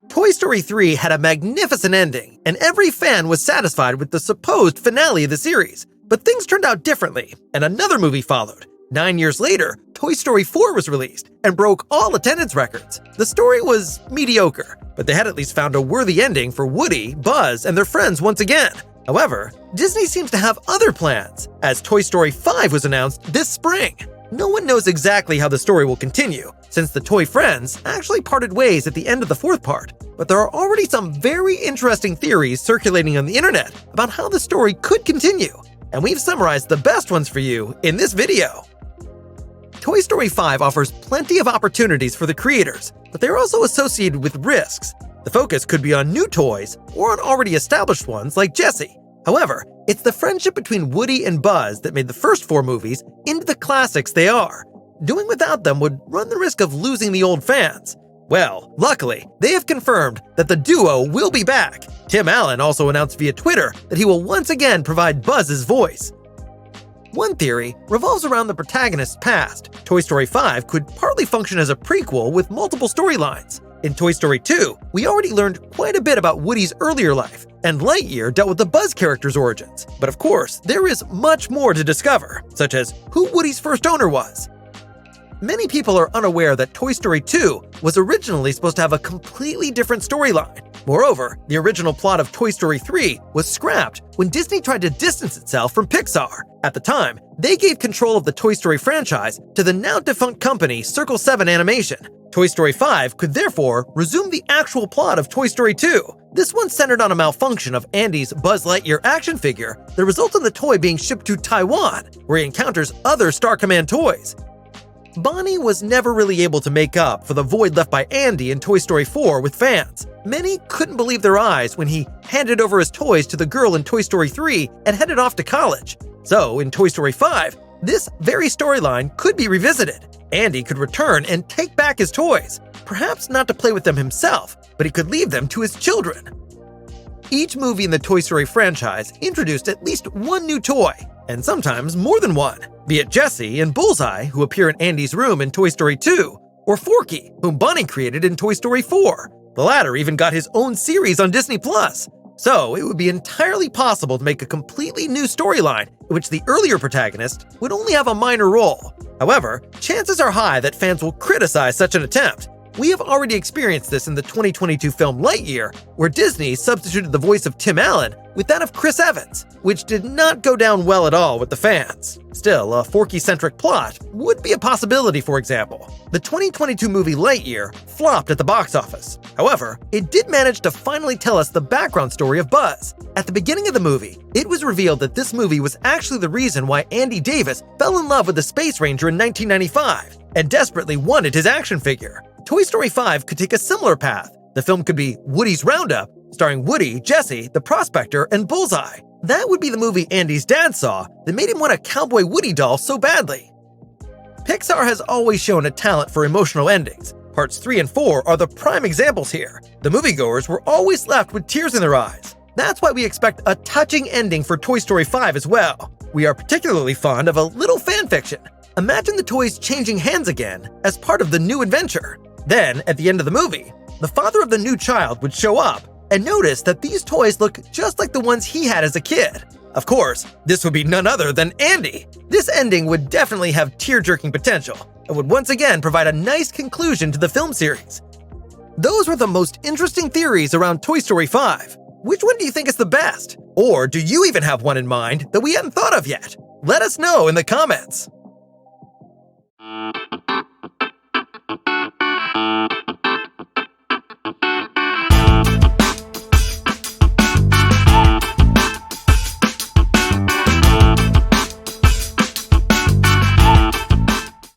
Toy Story 3 had a magnificent ending, and every fan was satisfied with the supposed finale of the series. But things turned out differently, and another movie followed. 9 years later, Toy Story 4 was released and broke all attendance records. The story was mediocre, but they had at least found a worthy ending for Woody, Buzz, and their friends once again. However, Disney seems to have other plans, as Toy Story 5 was announced this spring. No one knows exactly how the story will continue, since the toy friends actually parted ways at the end of the fourth part. But there are already some very interesting theories circulating on the internet about how the story could continue, and we've summarized the best ones for you in this video. Toy Story 5 offers plenty of opportunities for the creators, but they're also associated with risks. The focus could be on new toys or on already established ones like Jessie. However, it's the friendship between Woody and Buzz that made the first 4 movies into the classics they are. Doing without them would run the risk of losing the old fans. Well, luckily, they have confirmed that the duo will be back. Tim Allen also announced via Twitter that he will once again provide Buzz's voice. One theory revolves around the protagonist's past. Toy Story 5 could partly function as a prequel with multiple storylines. In Toy Story 2, we already learned quite a bit about Woody's earlier life, and Lightyear dealt with the Buzz character's origins. But of course, there is much more to discover, such as who Woody's first owner was. Many people are unaware that Toy Story 2 was originally supposed to have a completely different storyline. Moreover, the original plot of Toy Story 3 was scrapped when Disney tried to distance itself from Pixar. At the time, they gave control of the Toy Story franchise to the now-defunct company Circle 7 Animation. Toy Story 5 could therefore resume the actual plot of Toy Story 2. This one centered on a malfunction of Andy's Buzz Lightyear action figure that resulted in the toy being shipped to Taiwan, where he encounters other Star Command toys. Bonnie was never really able to make up for the void left by Andy in Toy Story 4 with fans. Many couldn't believe their eyes when he handed over his toys to the girl in Toy Story 3 and headed off to college. So, in Toy Story 5, this very storyline could be revisited. Andy could return and take back his toys, perhaps not to play with them himself, but he could leave them to his children. Each movie in the Toy Story franchise introduced at least one new toy, and sometimes more than one, be it Jessie and Bullseye, who appear in Andy's room in Toy Story 2, or Forky, whom Bonnie created in Toy Story 4. The latter even got his own series on Disney+. So it would be entirely possible to make a completely new storyline in which the earlier protagonist would only have a minor role. However, chances are high that fans will criticize such an attempt. We have already experienced this in the 2022 film Lightyear, where Disney substituted the voice of Tim Allen with that of Chris Evans, which did not go down well at all with the fans. Still, a Forky-centric plot would be a possibility, for example. The 2022 movie Lightyear flopped at the box office. However, it did manage to finally tell us the background story of Buzz. At the beginning of the movie, it was revealed that this movie was actually the reason why Andy Davis fell in love with the Space Ranger in 1995 and desperately wanted his action figure. Toy Story 5 could take a similar path. The film could be Woody's Roundup, starring Woody, Jessie, the Prospector, and Bullseye. That would be the movie Andy's dad saw that made him want a Cowboy Woody doll so badly. Pixar has always shown a talent for emotional endings. Parts 3 and 4 are the prime examples here. The moviegoers were always left with tears in their eyes. That's why we expect a touching ending for Toy Story 5 as well. We are particularly fond of a little fan fiction. Imagine the toys changing hands again as part of the new adventure. Then, at the end of the movie, the father of the new child would show up and notice that these toys look just like the ones he had as a kid. Of course, this would be none other than Andy. This ending would definitely have tear-jerking potential and would once again provide a nice conclusion to the film series. Those were the most interesting theories around Toy Story 5. Which one do you think is the best? Or do you even have one in mind that we hadn't thought of yet? Let us know in the comments.